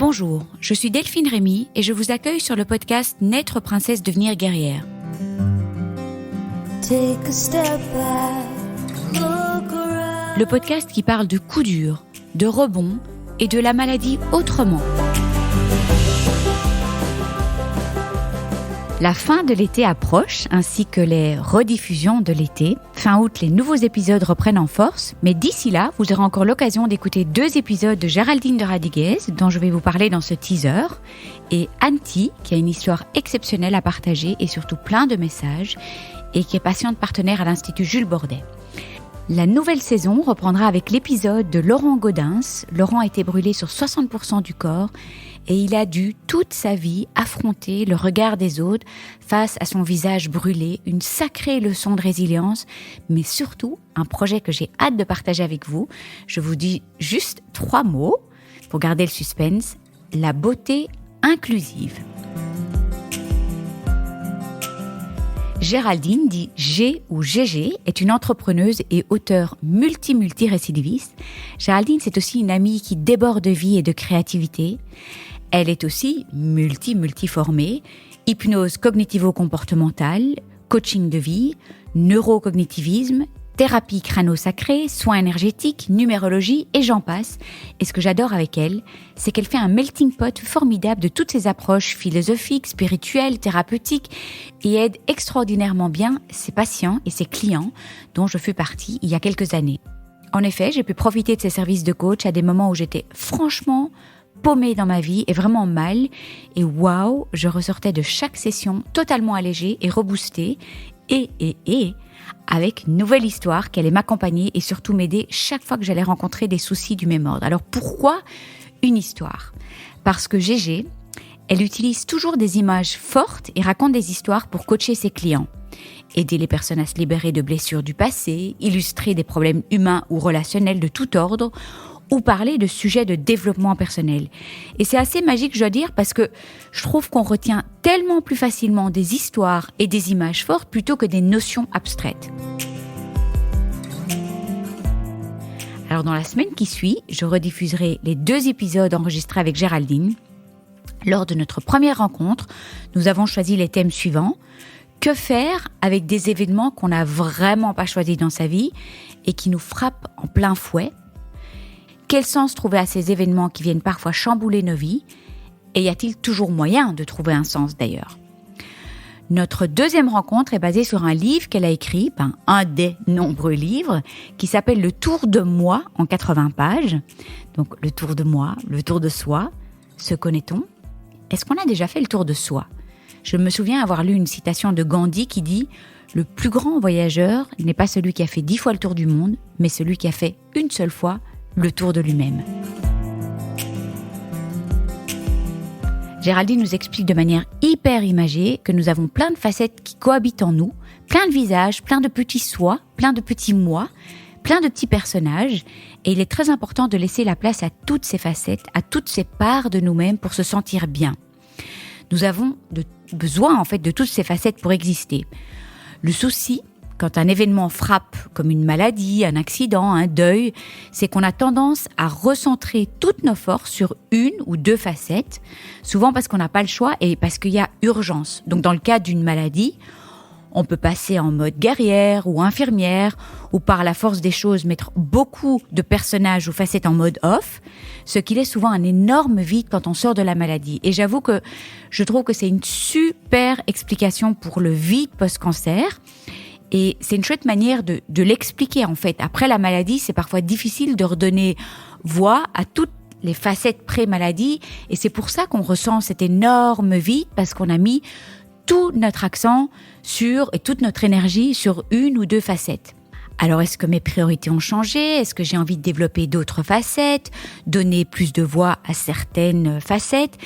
Bonjour, je suis Delphine Rémy et je vous accueille sur le podcast Naître princesse, devenir guerrière. Le podcast qui parle de coups durs, de rebonds et de la maladie autrement. La fin de l'été approche, ainsi que les rediffusions de l'été. Fin août, les nouveaux épisodes reprennent en force, mais d'ici là, vous aurez encore l'occasion d'écouter 2 épisodes de Géraldine de Radiguez, dont je vais vous parler dans ce teaser, et Anti, qui a une histoire exceptionnelle à partager et surtout plein de messages, et qui est patiente partenaire à l'Institut Jules Bordet. La nouvelle saison reprendra avec l'épisode de Laurent Gaudens. Laurent a été brûlé sur 60% du corps et il a dû toute sa vie affronter le regard des autres face à son visage brûlé, une sacrée leçon de résilience, mais surtout un projet que j'ai hâte de partager avec vous. Je vous dis juste 3 mots pour garder le suspense: la beauté inclusive. Géraldine, dit G ou GG, est une entrepreneuse et auteure multi-récidiviste. Géraldine, c'est aussi une amie qui déborde de vie et de créativité. Elle est aussi multi-formée, hypnose cognitivo-comportementale, coaching de vie, neurocognitivisme, thérapie crâno-sacrée, soins énergétiques, numérologie et j'en passe. Et ce que j'adore avec elle, c'est qu'elle fait un melting pot formidable de toutes ces approches philosophiques, spirituelles, thérapeutiques et aide extraordinairement bien ses patients et ses clients dont je fus partie il y a quelques années. En effet, j'ai pu profiter de ses services de coach à des moments où j'étais franchement paumée dans ma vie et vraiment mal. Et waouh, je ressortais de chaque session totalement allégée et reboostée et avec une nouvelle histoire qui allait m'accompagner et surtout m'aider chaque fois que j'allais rencontrer des soucis du même ordre. Alors pourquoi une histoire ? Parce que GG, elle utilise toujours des images fortes et raconte des histoires pour coacher ses clients. Aider les personnes à se libérer de blessures du passé, illustrer des problèmes humains ou relationnels de tout ordre, ou parler de sujets de développement personnel. Et c'est assez magique, je dois dire, parce que je trouve qu'on retient tellement plus facilement des histoires et des images fortes plutôt que des notions abstraites. Alors dans la semaine qui suit, je rediffuserai les 2 épisodes enregistrés avec Géraldine. Lors de notre première rencontre, nous avons choisi les thèmes suivants. Que faire avec des événements qu'on n'a vraiment pas choisis dans sa vie et qui nous frappent en plein fouet ? Quel sens trouver à ces événements qui viennent parfois chambouler nos vies ? Et y a-t-il toujours moyen de trouver un sens d'ailleurs ? Notre deuxième rencontre est basée sur un livre qu'elle a écrit, un des nombreux livres, qui s'appelle Le Tour de moi en 80 pages. Donc le tour de moi, le tour de soi. Se connaît-on ? Est-ce qu'on a déjà fait le tour de soi ? Je me souviens avoir lu une citation de Gandhi qui dit « Le plus grand voyageur n'est pas celui qui a fait 10 fois le tour du monde, mais celui qui a fait une seule fois le tour de lui-même. » Géraldine nous explique de manière hyper imagée que nous avons plein de facettes qui cohabitent en nous, plein de visages, plein de petits soi, plein de petits moi, plein de petits personnages. Et il est très important de laisser la place à toutes ces facettes, à toutes ces parts de nous-mêmes pour se sentir bien. Nous avons besoin de toutes ces facettes pour exister. Le souci, quand un événement frappe, comme une maladie, un accident, un deuil, c'est qu'on a tendance à recentrer toutes nos forces sur 1 ou 2 facettes, souvent parce qu'on n'a pas le choix et parce qu'il y a urgence. Donc dans le cas d'une maladie, on peut passer en mode guerrière ou infirmière, ou par la force des choses mettre beaucoup de personnages ou facettes en mode off, ce qui laisse souvent un énorme vide quand on sort de la maladie. Et j'avoue que je trouve que c'est une super explication pour le vide post-cancer. Et c'est une chouette manière de l'expliquer en fait. Après la maladie, c'est parfois difficile de redonner voix à toutes les facettes pré-maladie. Et c'est pour ça qu'on ressent cet énorme vide, parce qu'on a mis tout notre accent et toute notre énergie sur 1 ou 2 facettes. Alors est-ce que mes priorités ont changé ? Est-ce que j'ai envie de développer d'autres facettes ? Donner plus de voix à certaines facettes ?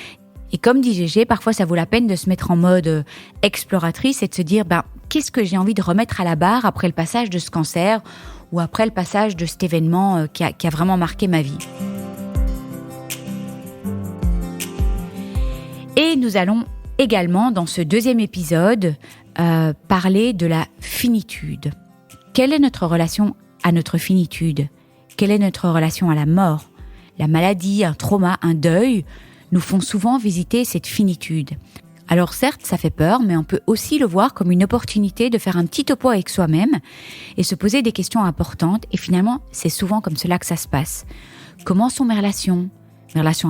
Et comme dit Gégé, parfois ça vaut la peine de se mettre en mode exploratrice et de se dire qu'est-ce que j'ai envie de remettre à la barre après le passage de ce cancer ou après le passage de cet événement qui a vraiment marqué ma vie. Et nous allons également, dans ce 2e épisode, parler de la finitude. Quelle est notre relation à notre finitude ? Quelle est notre relation à la mort ? La maladie, un trauma, un deuil nous font souvent visiter cette finitude. Alors certes, ça fait peur, mais on peut aussi le voir comme une opportunité de faire un petit topo avec soi-même et se poser des questions importantes. Et finalement, c'est souvent comme cela que ça se passe. Comment sont mes relations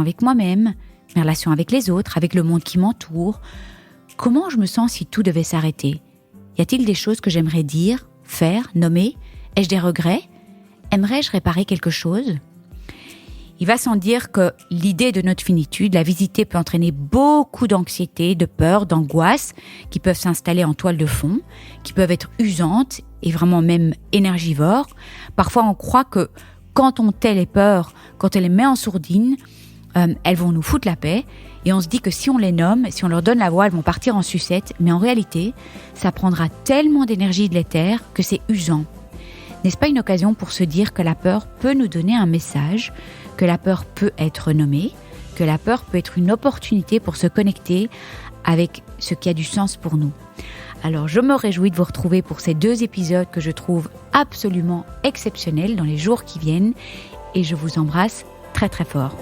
avec moi-même, mes relations avec les autres, avec le monde qui m'entoure? Comment je me sens si tout devait s'arrêter? Y a-t-il des choses que j'aimerais dire, faire, nommer? Ai-je des regrets? Aimerais-je réparer quelque chose? Il va sans dire que l'idée de notre finitude, la visiter peut entraîner beaucoup d'anxiété, de peur, d'angoisse qui peuvent s'installer en toile de fond, qui peuvent être usantes et vraiment même énergivores. Parfois, on croit que quand on tait les peurs, quand on les met en sourdine, elles vont nous foutre la paix. Et on se dit que si on les nomme, si on leur donne la voix, elles vont partir en sucette. Mais en réalité, ça prendra tellement d'énergie de l'éther que c'est usant. N'est-ce pas une occasion pour se dire que la peur peut nous donner un message, que la peur peut être nommée, que la peur peut être une opportunité pour se connecter avec ce qui a du sens pour nous. Alors je me réjouis de vous retrouver pour ces 2 épisodes que je trouve absolument exceptionnels dans les jours qui viennent et je vous embrasse très très fort.